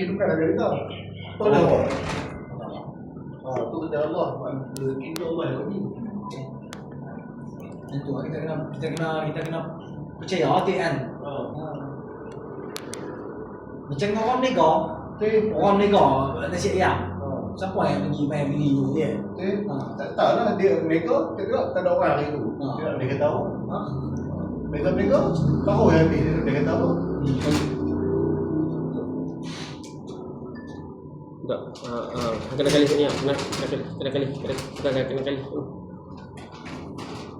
bukan ada kita. Tahu dah apa? Tu kata Allah, rezeki tu Allah yang bagi. Itu kita kena percaya hati kan. Macam orang nego, orang nego nasi ayam. Siapa yang pergi main beli tu dia? Tak tahulah dia mereka tengok tak ada orang hari tu. Dia kata tahu. Mereka tahu yang dia kata tahu. Tak. Kena kali sini. Kena kali.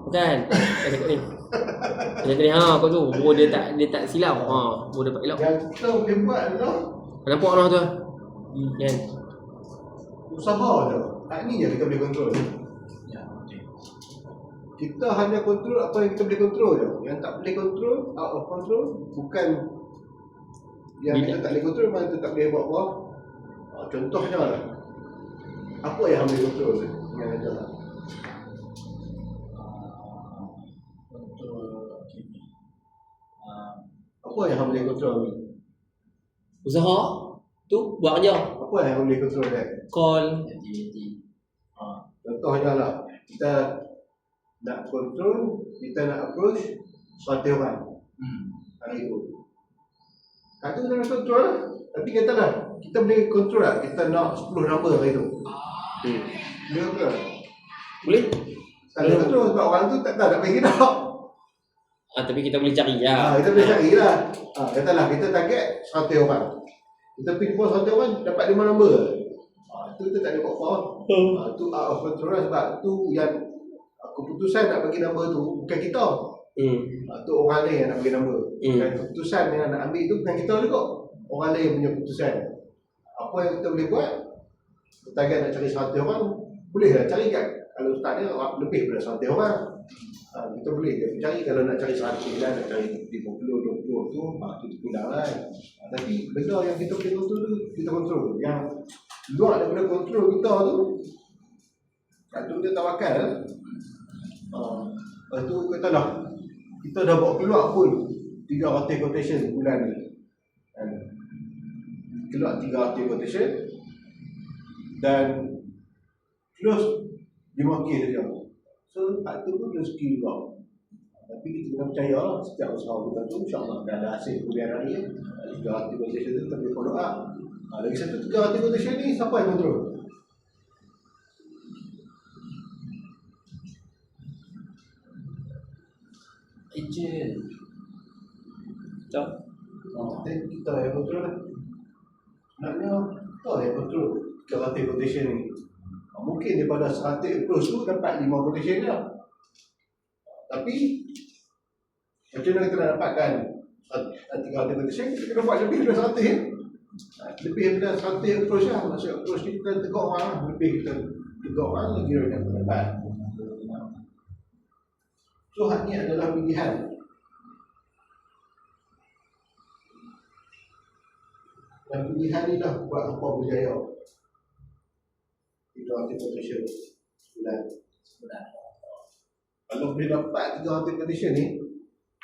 Bukan. Kat ni. Jadi ni kau tu. Bro dia tak silau. Bro dapat elok. Yang kita boleh buat adalah Nampak orang tu. Kan. Usaha je. Ni je kita boleh kontrol. Kita hanya kontrol apa yang kita boleh kontrol je. Yang tak boleh kontrol, out of control, bukan yang kita tak boleh kontrol, mana kita tak boleh buat apa. Contohnya lah, apa yang boleh kontrol yang ada lah. Apa yang boleh kontrol ni? Usaha tu buat kerja. Apa yang boleh kontrol dia? Call. Contohnya lah, kita nak kontrol, kita nak approach suatu orang hari tu. Hari tu kita nak kontrol lah. Tapi kata lah, kita boleh kontrol lah, kita nak 10 number hari tu. Boleh kontrol? Boleh? Tak boleh kontrol sebab orang tu tak tahu nak pergi tak. Tapi kita boleh cari lah. Kita boleh cari lah. Katalah kita target 100 orang. Kita pergi pun 100 orang dapat 5 number. Tu kita tak ada buat apa. Tu out of control lah sebab tu yang keputusan nak bagi number tu bukan kita. Tu orang lain yang nak bagi number. Dan keputusan yang nak ambil tu bukan kita juga. Orang lain punya keputusan. Apa yang kita boleh buat? Target nak cari 100 orang, boleh lah cari kan. Kalau ustaz dia lebih daripada 100 orang. Kita boleh cari. Kalau nak cari 100 nak cari 50, 20 tu kurang lah. Tapi benda yang kita boleh kontrol tu, kita kontrol. Yang luar daripada kontrol kita tu, tu kita tawakal lah. Lepas tu kata dah, kita dah bawa keluar pun 300 quotation bulan ni. Keluar 300 quotation dan close 5K saja. So, tu pun rezeki juga. Tapi kita kena percaya lah, setiap usaha kita tu insyaAllah dah ada hasil kemudian hari ni. 300 quotation tu kita boleh follow up. Lagi satu 300 quotation ni, siapa yang kontrol? Ejen. Tak. Kita yang kontrol lah. Sebenarnya, kita yang kontrol 300 quotation ni. Mungkin daripada 100 approach tu dapat 5 quotation je. Tapi macam mana kita nak dapatkan 300 quotation, kita kena buat lebih daripada 100. Lebih daripada 100 approach lah. Maksud approach ni kita tegak orang lah. Lebih kita tegak orang lagi kita dapat. So hak ni adalah pilihan. Dan pilihan ni dah buat apa berjaya. 300 quotation bulan. Kalau boleh dapat 300 quotation ni,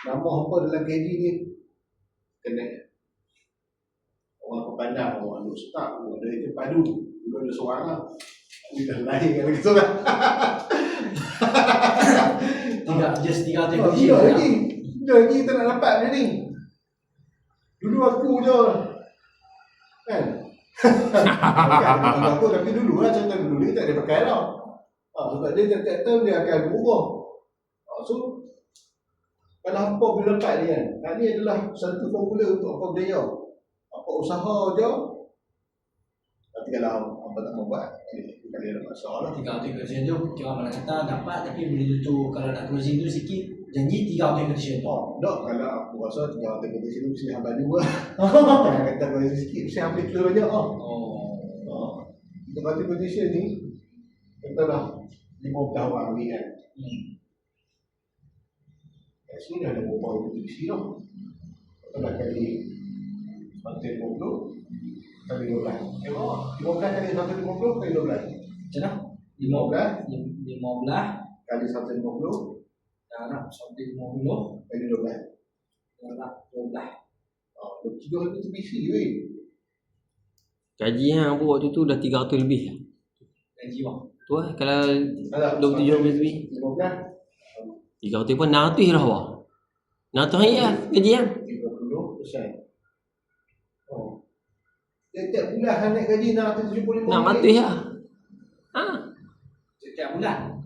nama apa dalam KJ ni kena. Orang pandang, orang ustaz, orang dari padu, dulu ada seorang lah. Ini dah lain kan begitu lah. Tidak just 300 Tidak lagi. Tidak lagi kita nak dapat macam ni. Dulu aku je. Kan? Bukan aku tapi dulu lah, contoh dulu ni tak ada pakai dah. Sebab dia setiap tahun dia akan berubah. So kalau apa boleh dapat ni kan, ni adalah satu formula untuk apa berjaya. Apa usaha je. Tapi kalau apa tak mau buat, bukan dia ada masalah. 300 quotation tu kira mana kata dapat tapi boleh tutup. Kalau nak closing tu sikit janji 300 quotation tu. Tak, kalau aku rasa 300 quotation tu mesti hamba dua. Kalau kata quotation sikit mesti ambil clear banyak. 300 quotation ni katalah 50 orang ambil kan. Kat sini dah ada berapa institusi dah. Kalau kali 150 kali 12. 15 kali 150 kali 12. Macam mana? 15 kali 150 darab 150 kali 12. darab 12. 300 biji weh. Gaji hang pun waktu tu dah 300 lebih. Gaji bang. Tu lah kalau Ada 27 lebih. 15 300 pun 600 dah bawah. 600 hari lah gaji hang. 30%. Oh. Setiap bulan hang naik gaji 675 600 lah. Ha. Setiap bulan.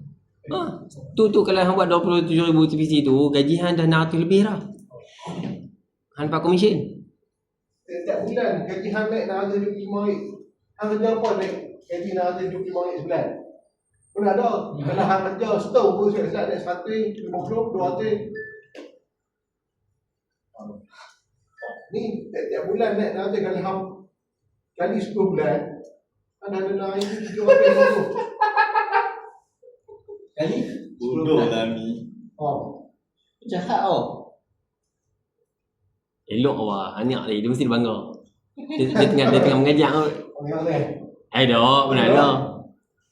Ha. Tu kalau hang buat 27,000 TPC tu, gaji hang dah 600 lebih dah. Hang dapat komisen. Setiap bulan gaji hang naik 675 ringgit. Hang kerja apa naik gaji 675 ringgit sebulan? Mana ada? Kalau hang kerja setahun pun saya naik 100, 50, 200. Ni setiap bulan naik 600 kali hang kali 10 bulan. Hang dah ada naik 750. Kali? Bodoh lah ni. Oh. Jahat tau. Elok awak anak dia mesti dia bangga. Dia tengah mengajak kot. Orang ni. Dah, benar dah.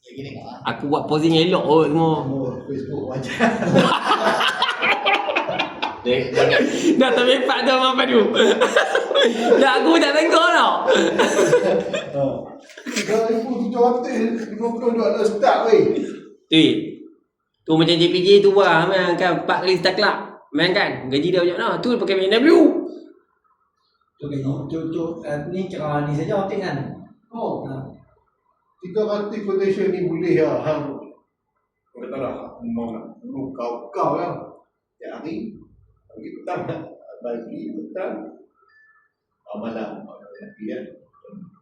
Lagi tengok lah. Aku buat posing elok kot semua. Oh, Facebook wajah. Dah tak mempak tu apa tu. Dah aku tak tengok tau. $2,750 start weh. Tu macam JPJ tu lah main kan 4 kali start club. Main kan gaji dia banyak lah. Tu pakai BMW. Tu gaji. Ni cakap ni saja otik kan. Oh. 300 quotation ni boleh lah hang. Kau kata lah mau nak kau lah. Ya hari bagi petang malam nanti kan.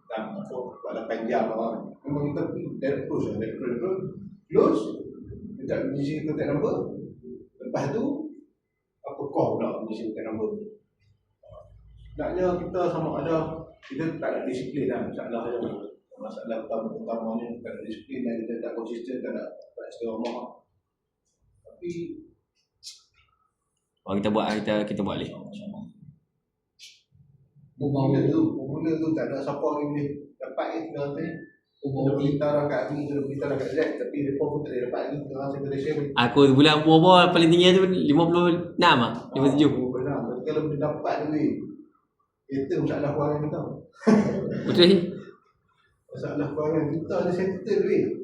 Petang apa buat 8 jam lah. Memang kita direct close. Kita mengisi contact number. Lepas tu apa kau pula mengisi contact number. Naknya kita sama ada kita tak ada disiplin lah masalah je. Masalah utamanya tak ada disiplin dan kita tak konsisten, tak istiqamah. Tapi kita buat balik. Mula tu tak ada siapa yang boleh dapat kita nanti. Kita berita dah kat ni, kita berita dah kat Z, tapi mereka pun tak boleh dapat ni. Kita rasa Malaysia Aku bulan berapa paling tinggi tu 56 ah, 57. benar. Kalau boleh dapat duit, itu masalah kewangan kita. Betul ni. Masalah kewangan kita ada settle duit.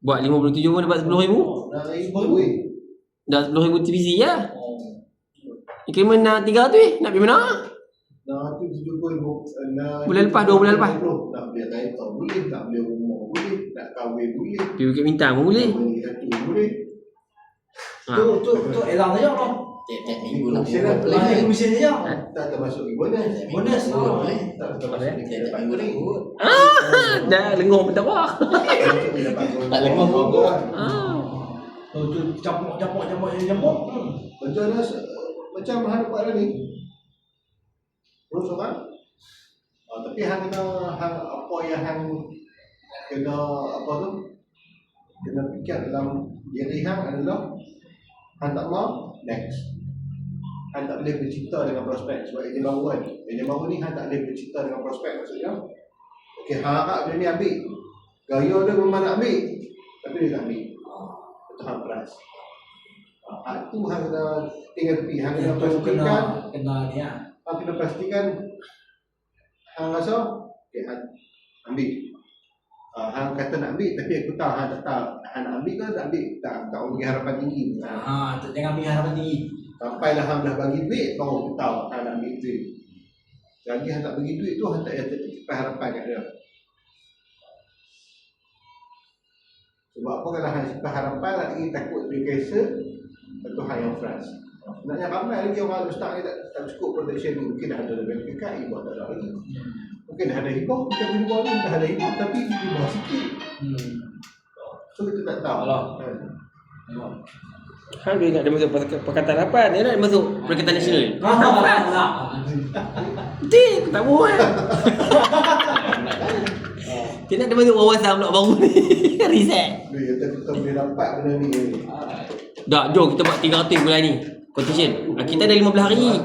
Buat 57 pun dapat 10,000. Dah duit. Dah 10,000 TPC ya. Increment nak 300 nak pergi mana? Nah, tu 70,000. Bulan lepas, 2 bulan lepas. Nak beli kereta boleh, nak beli rumah boleh, nak kahwin boleh. Pergi Bukit Bintang pun boleh. Beli satu boleh. Tu elang saja bang. Tiap-tiap minggu nak Komisen buat lah. Lagi komisen saja. Tak termasuk bonus. Bonus boleh. Tak termasuk Tiap-tiap minggu nak buat. Dah lenguh pun tak apa. Tak lengah pun buat. Tu campur. Macam hang buat ni. Terus kan? Tapi hang kena apa yang hang kena apa tu? Kena fikir dalam diri hang adalah hang tak mau next. Hang tak boleh bercita dengan prospek sebab ini baru kan. Ini baru ni hang tak boleh bercita dengan prospek maksudnya. Okey, hang harap dia ni ambil. Gaya dia memang nak ambil. Tapi dia tak ambil. Itu hang keras. Itu hang kena tinggal tepi. Hang kena pastikan. Kena ni ah. Hang kena pastikan hang rasa okey hang ambil. Hang kata nak ambil tapi aku tahu hang tak tahu hang nak ambil ke tak ambil. Tak bagi harapan tinggi. Jangan ambil harapan tinggi. Sampailah hang dah bagi duit baru aku tahu hang nak ambil duit. Lagi hang tak bagi duit tu hang tak ada harapan kat dia. Sebab apa kalau hang simpan harapan lagi takut dia cancel atau hang yang frust. Sebenarnya ramai lagi orang start ni tak cukup protection ni. Mungkin dah ada bank account, ibu tak ada lagi. Mungkin dah ada hibah, macam hibah ni dah ada hibah tapi hibah sikit. So kita tak tahu. Hang dia nak masuk Pakatan Harapan, dia nak masuk Perikatan Nasional. Betul, aku tak mahu kan. Dia nak masuk wawasan pula baru ni. Reset. Dia kata kita boleh dapat benda ni. Dak, jom kita buat 300 bulan ni. Competition. Kita dah 15 hari.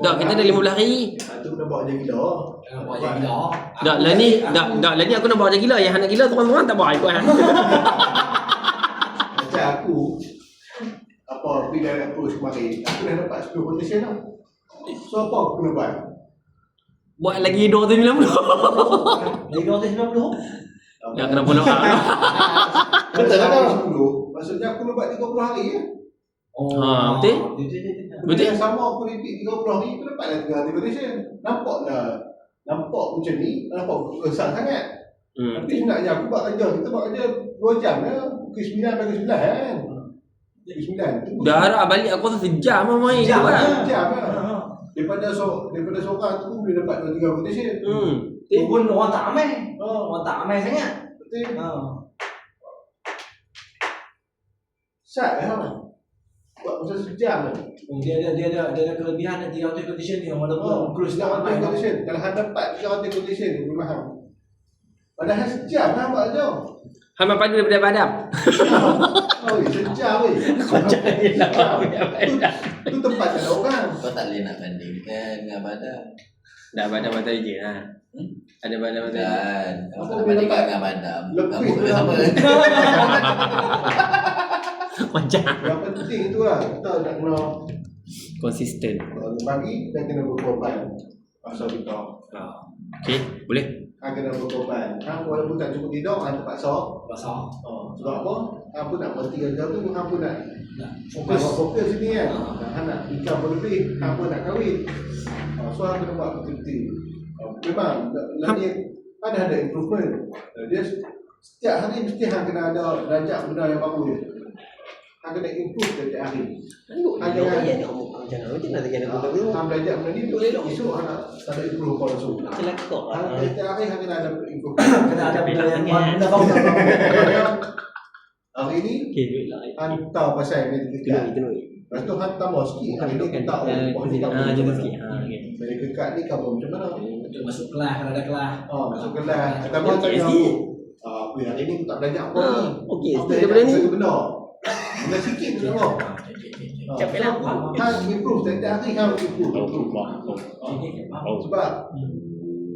Dak, kita dah 15 hari. Itu kena bawa je gila. Buat je gila. Dak, lah ni aku nak bawa je gila. Yang hang nak gila teman-teman tak bawa ikut hang. Macam aku apa pergi dari approach kemarin, aku dah dapat 10 quotation tau. So apa aku kena buat? Buat lagi 290. Lagi 290. Dah kena follow up. Betul lah 10. Maksudnya aku lebat 30 hari ya. Oh, Ha, betul? Betul. Yang sama aku repeat 30 hari aku dapatlah 3 hari rotation. Nampak macam ni, nampak kesal sangat. Tapi sebenarnya aku buat kerja, kita buat kerja 2 jam ya. Pukul 9 pagi 9 kan. Pukul 9. Dah harap balik aku rasa sejam lah main tu Sejam kan. lah. Jam lah. Daripada seorang tu boleh dapat 2-3 rotation. Tu pun orang tak ramai. Orang tak ramai sangat. Betul. Ha. Sat lah. Buat masa sejam lah. Dia ada kelebihan nanti auto condition ni walaupun cruise tak Kalau ramai. rotation, kalau hang dapat 3 rotation ni boleh faham. Padahal sejam lah buat kerja. Hamil padu daripada padam. Oh, sejam weh. Tu tempat tak ada orang. Kau tak boleh nak bandingkan dengan badan. Dah badam-badam je lah. Ada badam-badam. Dan Apa kalau boleh bandingkan dapat? dengan badan, Lebih kamu tu sama. Macam Yang penting tu lah, kita nak kena konsisten. bagi dan kena berkorban. Pasal kita. Okey, boleh. Hang kena berkorban. Hang walaupun tak cukup tidur, hang terpaksa. Pasal Sebab apa? Hang pun nak berhenti kerja tu, hang pun nak fokus. fokus sini kan. Hang nak income pun lebih, hang pun nak kahwin. So hang kena buat betul-betul. Memang lagi ada improvement. Dia setiap hari mesti hang kena ada darjat benda yang baru dia. Hang kena improve setiap hari. Hang jangan Macam nak tekan hang belajar benda ni esok hang nak ada improve kau langsung. Celakok Hang setiap hari hang kena ada improve. Kena ada benda yang benda baru. Hari ni Okey, duit lah. hang tahu pasal medical card. Lepas tu hang tambah sikit. Hari ni kita tahu Jumpa sikit. Okey. medical card ni cover macam mana. Untuk masuk kelas, kalau ada kelas. Masuk kelas. Tambah Okey, tanya sikit. aku. Apa hari ni aku tak belajar apa ni. Okey, Apa sikit yang daripada ni. satu benda. Benda sikit tu semua. Capek lah aku. Hang improve setiap hari hang improve. Sebab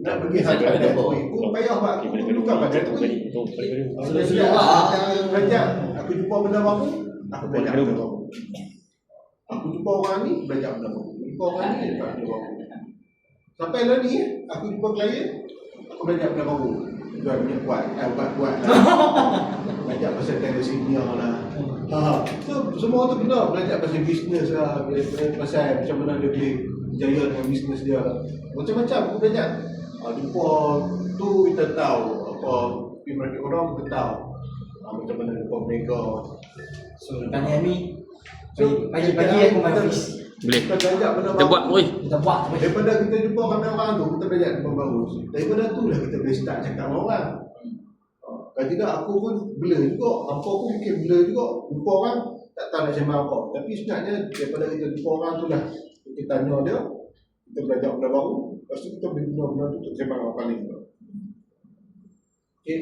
nak pergi hang ada aku payah buat aku bukan baca tu ni. Belajar. Aku jumpa benda baru, aku belajar benda baru. Aku jumpa orang ni, belajar benda baru. Jumpa orang ni, belajar benda baru. Sampai lah ni, aku jumpa klien, aku belajar benda baru. Jual minyak buat lah. Belajar pasal thalassemia lah. So, semua tu benda belajar pasal bisnes lah, pasal macam mana dia boleh jaya dengan bisnes dia. Macam-macam aku belajar. Jumpa tu kita tahu apa market orang, kita tahu macam mana jumpa mereka. So lepas ni So, pagi-pagi aku main office. Boleh. Kita belajar benda Kita buat, baru. oi. Kita buat terus. Daripada kita jumpa orang tu, kita belajar benda baru. Daripada tu lah kita boleh start cakap dengan orang. Kalau tidak aku pun blur juga. Apa aku fikir blur juga. Jumpa orang tak tahu nak sembang apa. Tapi sebenarnya daripada kita jumpa orang tu lah, kita tanya dia, kita belajar benda baru. Lepas tu kita boleh guna benda tu untuk sembang orang lain. Okay.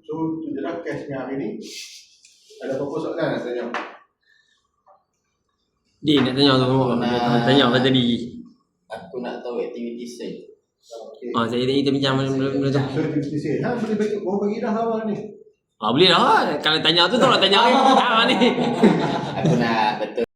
So tu je lah cashnya hari ni. Ada apa-apa soalan nak tanya? Dia nak tanya tu semua. Tanya apa tadi? Aku nak tahu aktiviti saya. Saya kita bincang benda tu. So dia say, boleh bagi, orang bagi dah awal ni. Boleh dah. Kalau tanya tu tolong tanya ni. Aku nak betul